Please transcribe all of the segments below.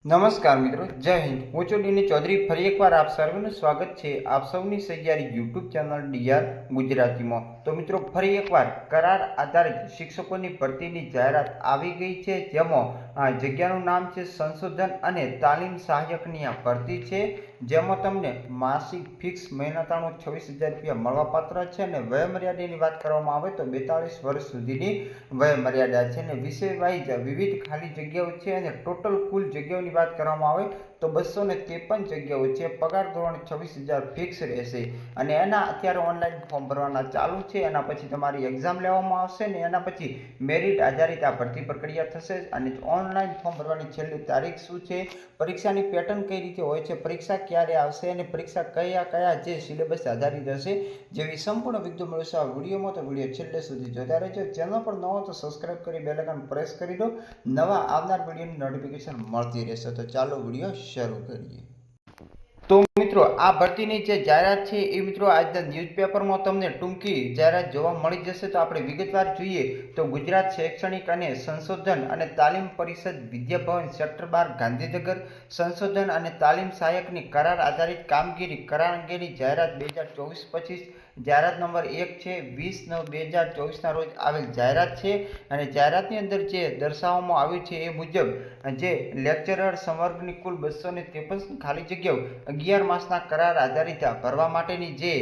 નમસ્કાર મિત્રો, જય હિન્દ. હું છું ડીની ચૌધરી. ફરી એકવાર આપ સર્વેનું સ્વાગત છે આપ સૌની સહિયારી યુટ્યુબ ચેનલ ડીઆર ગુજરાતીમાં. તો મિત્રો, ફરી એકવાર કરાર આધારિત શિક્ષકોની ભરતીની જાહેરાત આવી ગઈ છે, જેમાં જગ્યાનું નામ છે સંશોધન અને તાલીમ સહાયકની આ ભરતી છે, જેમાં તમને માસિક ફિક્સ મહેનતાણું 26,000 રૂપિયા મળવાપાત્ર છે. અને વયમર્યાદાની વાત કરવામાં આવે તો 42 વર્ષ સુધીની વયમર્યાદા છે. અને વિષય વાઇઝ વિવિધ ખાલી જગ્યાઓ છે. અને ટોટલ કુલ જગ્યાઓની વાત કરવામાં આવે તો 253 જગ્યાઓ છે. પગાર ધોરણ 26,000 ફિક્સ રહેશે. અને એના અત્યારે ઓનલાઈન ફોર્મ ભરવાના ચાલુ છે. એના પછી તમારી એક્ઝામ લેવામાં આવશે ને એના પછી મેરિટ આધારિત આ ભરતી પ્રક્રિયા થશે. અને ઓનલાઈન ફોર્મ ભરવાની છેલ્લી તારીખ શું છે, પરીક્ષાની પેટર્ન કઈ રીતે હોય છે, પરીક્ષા ક્યારે આવશે અને પરીક્ષા કયા કયા જે સિલેબસ આધારિત હશે, જેવી સંપૂર્ણ વિગતો મળશે આ વિડીયોમાં. તો વિડીયો છેલ્લે સુધી જોતા રહેજો. ચેનલ પર નવો તો સબસ્ક્રાઇબ કરી બેલ આઇકન પ્રેસ કરી દો. નવા આવનાર વિડીયોની નોટિફિકેશન મળતી રહેશે. તો ચાલો વિડીયો શરૂ કરીએ. તો મિત્રો, આ ભરતીની જે જાહેરાત છે એ મિત્રો આજના ન્યૂઝપેપરમાં તમને ટૂંકી જાહેરાત જોવા મળી જશે. તો આપણે વિગતવાર જોઈએ તો ગુજરાત શૈક્ષણિક અને સંશોધન અને તાલીમ પરિષદ વિદ્યાભવન સેક્ટર 12 ગાંધીનગર સંશોધન અને તાલીમ સહાયકની કરાર આધારિત કામગીરી જાહેરાત 2024-25 જાહેરાત નંબર 1 છે, 20/9/2024 રોજ આવેલ જાહેરાત છે. અને જાહેરાતની અંદર જે દર્શાવવામાં આવ્યું છે એ મુજબ જે લેક્ચરર સંવર્ગની કુલ 253 ખાલી જગ્યાઓ 11 માસના કરાર આધારિત ભરવા માટેની જે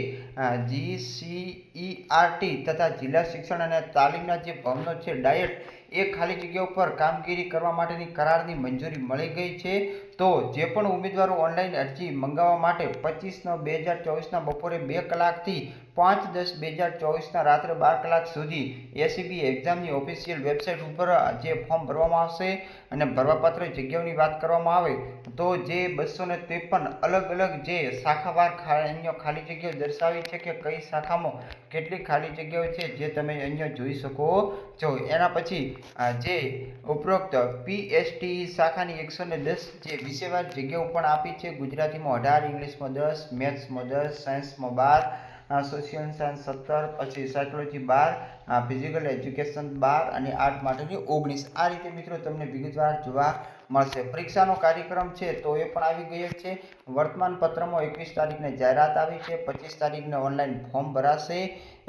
GCERT તથા જિલ્લા શિક્ષણ અને તાલીમના જે ભવનો છે ડાયટ એ ખાલી જગ્યા ઉપર કામગીરી કરવા માટેની કરારની મંજૂરી મળી ગઈ છે. તો જે પણ ઉમેદવારો ઓનલાઈન અરજી મંગાવવા માટે 25/9/2024 બપોરે 2 કલાકથી 5/10/2024 રાત્રે 12 કલાક સુધી એસીબી એક્ઝામની ઓફિશિયલ વેબસાઇટ ઉપર જે ફોર્મ ભરવામાં આવશે. અને ભરવાપાત્ર જગ્યાઓની વાત કરવામાં આવે તો જે 253 અલગ અલગ જે શાખાવાર અહીંયા ખાલી જગ્યાઓ દર્શાવી છે કે કઈ શાખામાં કેટલી ખાલી જગ્યાઓ છે જે તમે અહીંયા જોઈ શકો છો. એના પછી જે ઉપરોક્ત PSTE શાખાની 110 જે વિષયવાર જગ્યાઓ પણ આપી છે. ગુજરાતીમાં 18, ઇંગ્લિશમાં 10, મેથ્સમાં 10, સાયન્સમાં 12, સોશિયલ સાયન્સ 17, પછી સાયકોલોજી 12, ફિઝિકલ એજ્યુકેશન 12 અને આર્ટ માટેની 19. આ રીતે મિત્રો તમને વિગતવાર જોવા મળશે. પરીક્ષાનો કાર્યક્રમ છે તો એ પણ આવી ગયો છે. વર્તમાન પત્રમાં 21 તારીખને જાહેરાત આવી છે, 25 તારીખને ઓનલાઈન ફોર્મ ભરાશે.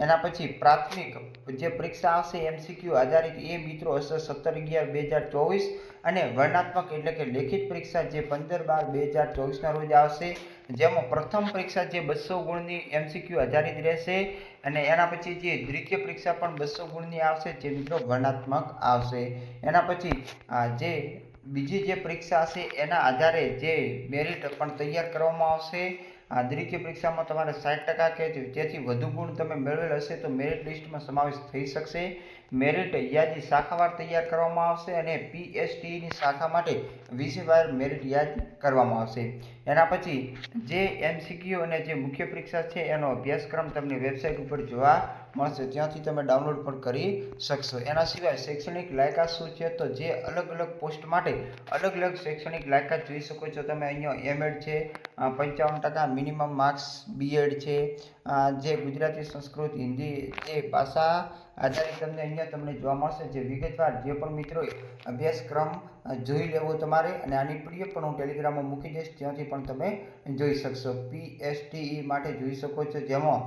એના પછી પ્રાથમિક જે પરીક્ષા આવશે MCQ આધારિત એ મિત્રો હશે 17/11/2024. અને વર્ણનાત્મક એટલે કે લેખિત પરીક્ષા જે 15/12/2024 રોજ આવશે, જેમાં પ્રથમ પરીક્ષા જે 200 ગુણની MCQ આધારિત રહેશે. અને એના પછી જે દ્વિતીય પરીક્ષા પણ 200 ગુણની આવશે, જે મિત્રો વર્ણનાત્મક આવશે. એના પછી જે બીજી જે પરીક્ષા હશે એના આધારે જે મેરિટ પણ તૈયાર કરવામાં આવશે. દ્વિતીય પરીક્ષામાં તમારે 60% કે તેથી વધુ ગુણ તમે મેળવેલ હશે તો મેરિટ લિસ્ટમાં સમાવેશ થઈ શકશે. મેરિટ યાદી શાખાવાર તૈયાર કરવામાં આવશે. અને PSTની શાખા માટે વિષયવાર મેરિટ યાદી કરવામાં આવશે. એના પછી જે MCQ અને જે મુખ્ય પરીક્ષા છે એનો અભ્યાસક્રમ તમને વેબસાઇટ ઉપર જોવા મળશે, ત્યાંથી તમે ડાઉનલોડ પણ કરી શકશો. એના સિવાય શૈક્ષણિક લાયકાત શું છે તો જે અલગ અલગ પોસ્ટ માટે અલગ અલગ શૈક્ષણિક લાયકાત જોઈ શકો છો તમે. અહીંયા MEd છે 55%, મિનિમમ માર્ક્સ BEd છે, જે ગુજરાતી, સંસ્કૃત, હિન્દી એ ભાષા આધારિત તમને જોવા મળશે. જે વિગતવાર જે પણ મિત્રો અભ્યાસક્રમ જોઈ લેવો તમારે. અને આની PDF પણ હું ટેલિગ્રામમાં મૂકી દઈશ, ત્યાંથી પણ તમે જોઈ શકશો. PSTE માટે જોઈ શકો છો, જેમાં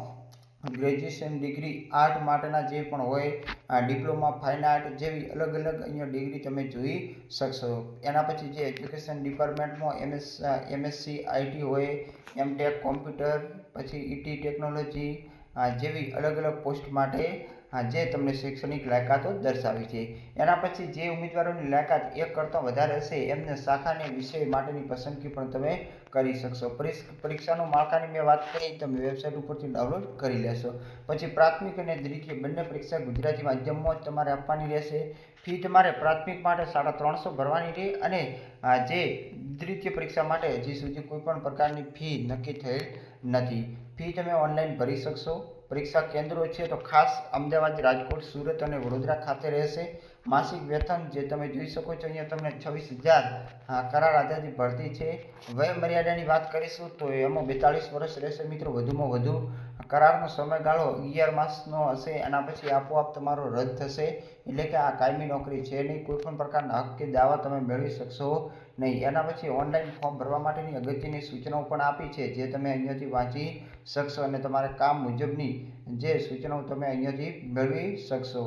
ગ્રેજ્યુએશન ડિગ્રી આર્ટ માટેના જે પણ હોય, ડિપ્લોમા ફાઇન આર્ટ જેવી અલગ અલગ અહીંયા ડિગ્રી તમે જોઈ શકશો. એના પછી જે એજ્યુકેશન ડિપાર્ટમેન્ટમાં MSc IT હોય, MTech કોમ્પ્યુટર, પછી ET ટેકનોલોજી જેવી અલગ અલગ પોસ્ટ માટે જે તમને શૈક્ષણિક લાયકાતો દર્શાવી છે. એના પછી જે ઉમેદવારોની લાયકાત 1 કરતાં વધારે હશે એમને શાખા અને વિષય માટેની પસંદગી પણ તમે કરી શકશો. પરીક્ષાનું માળખાની મેં વાત કરી, તમે વેબસાઇટ ઉપરથી ડાઉનલોડ કરી લેશો. પછી પ્રાથમિક અને દ્વિતીય બંને પરીક્ષા ગુજરાતી માધ્યમમાં જ તમારે આપવાની રહેશે. ફી તમારે પ્રાથમિક માટે 350 ભરવાની રહે. અને જે દ્વિતીય પરીક્ષા માટે હજી સુધી કોઈ પણ પ્રકારની ફી નક્કી થયેલ નથી. ફી તમે ઓનલાઈન ભરી શકશો. પરીક્ષા કેન્દ્રો છે તો ખાસ અમદાવાદ, રાજકોટ, સુરત અને વડોદરા ખાતે રહેશે. માસિક વેતન જે તમે જોઈ શકો છો અહીંયા તમને 26,000 કરાર આધારિત ભરતી છે. વય મર્યાદાની વાત કરીશું તો એમાં 42 વર્ષ રહેશે મિત્રો. વધુમાં વધુ કરારનો સમયગાળો 11 માસનો હશે. એના પછી આપોઆપ તમારો રદ થશે. એટલે કે આ કાયમી નોકરી છે નહીં. કોઈ પણ પ્રકારના હક કે દાવા તમે મેળવી શકશો નહીં. એના પછી ઓનલાઈન ફોર્મ ભરવા માટેની અગત્યની સૂચનાઓ પણ આપી છે જે તમે અહીંયાથી વાંચી શકશો અને તમારે કામ મુજબની જે સૂચનાઓ તમે અહીંયાથી મેળવી શકશો.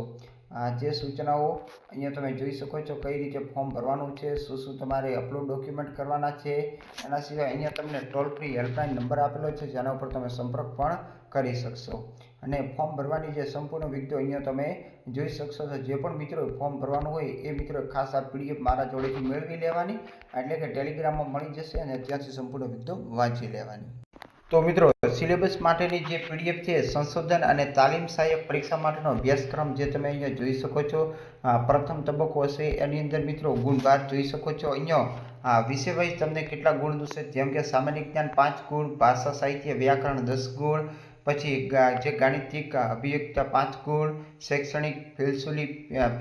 જે સૂચનાઓ અહીંયા તમે જોઈ શકો છો કઈ રીતે ફોર્મ ભરવાનું છે, શું શું તમારે અપલોડ ડોક્યુમેન્ટ કરવાના છે. એના સિવાય અહીંયા તમને ટોલ ફ્રી હેલ્પલાઇન નંબર આપેલો છે જેના ઉપર તમે સંપર્ક પણ કરી શકશો. અને ફોર્મ ભરવાની જે સંપૂર્ણ વિગતો અહીંયા તમે જોઈ શકશો. તો જે પણ મિત્રો ફોર્મ ભરવાનું હોય એ મિત્રો ખાસ આ PDF મારા જોડેથી મેળવી લેવાની, એટલે કે ટેલિગ્રામમાં મળી જશે અને ત્યાંથી સંપૂર્ણ વિગતો વાંચી લેવાની. તો મિત્રો સિલેબસ માટેની જે PDF છે સંશોધન અને તાલીમ સહાયક પરીક્ષા માટેનો અભ્યાસક્રમ જે તમે અહીંયા જોઈ શકો છો. પ્રથમ તબક્કો હશે એની અંદર મિત્રો ગુણભાર જોઈ શકો છો. અહીંયા વિષય વાઇઝ તમને કેટલા ગુણ દુશે, જેમ કે સામાન્ય જ્ઞાન 5 ગુણ, ભાષા સાહિત્ય વ્યાકરણ 10 ગુણ, પછી જે ગાણિતિક અભિયોગતા 5 ગુણ, શૈક્ષણિક ફિલસૂફી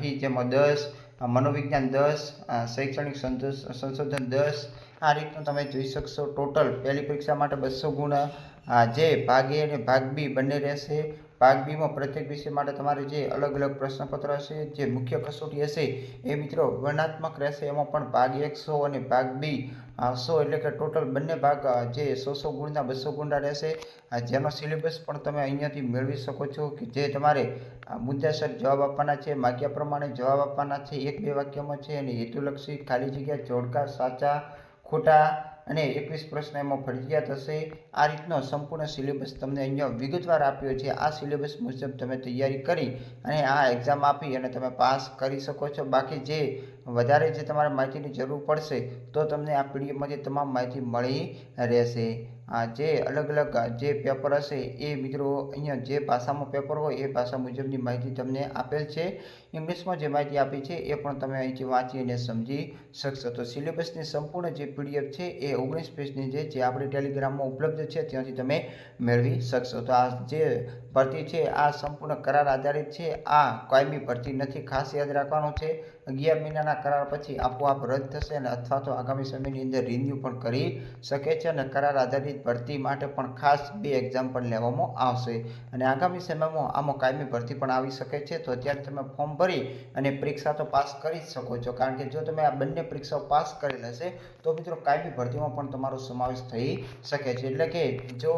ફી જેમાં 10, મનોવિજ્ઞાન 10, શૈક્ષણિક સંશોધન 10. આ રીતનું તમે જોઈ શકશો. ટોટલ પહેલી પરીક્ષા માટે 200 ગુણ જે ભાગ A અને ભાગ B બંને રહેશે. ભાગ બીમાં પ્રત્યેક વિષય માટે તમારે જે અલગ અલગ પ્રશ્નપત્ર હશે. જે મુખ્ય કસોટી હશે એ મિત્રો વર્ણનાત્મક રહેશે. એમાં પણ ભાગ 100 અને ભાગ B 100, એટલે કે ટોટલ બંને ભાગ જે 100 ગુણના 200 ગુણના રહેશે. જેનો સિલેબસ પણ તમે અહીંયાથી મેળવી શકો છો કે જે તમારે મુદ્દાસર જવાબ આપવાના છે, માગ્યા પ્રમાણે જવાબ આપવાના છે, 1-2 વાક્યમાં છે અને હેતુલક્ષી ખાલી જગ્યા જોડકા સાચા ખોટા અને 21 પ્રશ્ન એમાં ફરજિયાત હશે. આ રીતનો સંપૂર્ણ સિલેબસ તમને અહીંયા વિગતવાર આપ્યો છે. આ સિલેબસ મુજબ તમે તૈયારી કરી અને આ એક્ઝામ આપી અને તમે પાસ કરી શકો છો. બાકી જે વધારે જે તમારે માહિતીની જરૂર પડશે તો તમને આ PDFમાંથી તમામ માહિતી મળી રહેશે. જે અલગ અલગ જે પેપર હશે એ મિત્રો અહીંયા જે ભાષામાં પેપર હોય એ ભાષા મુજબની માહિતી તમને આપેલ છે. ઇંગ્લિશમાં જે માહિતી આપી છે એ પણ તમે અહીંથી વાંચી અને સમજી શકશો. તો સિલેબસની સંપૂર્ણ જે PDF છે એ 19 પેજની છે જે આપણી ટેલિગ્રામમાં ઉપલબ્ધ છે, ત્યાંથી તમે મેળવી શકશો. તો આ જે ભરતી છે આ સંપૂર્ણ કરાર આધારિત છે. આ કાયમી ભરતી નથી, ખાસ યાદ રાખવાનું છે. 11 મહિનાના કરાર પછી આપોઆપ રદ થશે અને અથવા તો આગામી સમયની અંદર રિન્યુ પણ કરી શકે છે. અને કરાર આધારિત ભરતી માટે પણ ખાસ 2 એક્ઝામ પણ લેવામાં આવશે અને આગામી સમયમાં આમાં કાયમી ભરતી પણ આવી શકે છે. તો અત્યારે તમે ફોર્મ ભરી અને પરીક્ષા તો પાસ કરી જ શકો છો, કારણ કે જો તમે આ બંને પરીક્ષાઓ પાસ કરેલ હશે તો મિત્રો કાયમી ભરતીમાં પણ તમારો સમાવેશ થઈ શકે છે. એટલે કે જો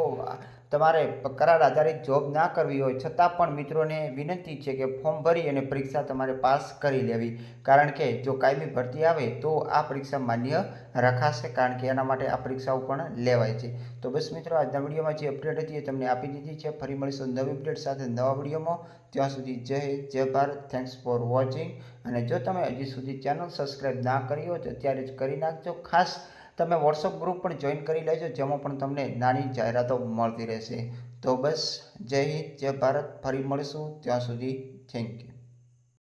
તમારે કરાર આધારિત જોબ ના કરવી હોય છતાં પણ મિત્રોને વિનંતી છે કે ફોર્મ ભરી અને પરીક્ષા તમારે પાસ કરી લેવી, કારણ કે જો કાયમી ભરતી આવે તો આ પરીક્ષા માન્ય રખાશે, કારણ કે એના માટે આ પરીક્ષાઓ પણ લેવાય છે. તો બસ મિત્રો આજના વિડીયોમાં જે અપડેટ હતી એ તમને આપી દીધી છે. ફરી મળીશું નવી અપડેટ સાથે નવા વિડીયોમાં. ત્યાં સુધી જય હિન્દ, જય ભારત. Thanks for watching. અને જો તમે હજી સુધી ચેનલ સબસ્ક્રાઈબ ના કરી હોય તો અત્યારે જ કરી નાખજો. ખાસ તમે WhatsApp ગ્રુપ પણ જોઈન કરી લેજો, જેમાં પણ તમને નાની જાહેરાતો મળતી રહેશે. તો બસ જય હિન્દ, જય ભારત. ફરી મળીશું. ત્યાં સુધી થેન્ક યુ.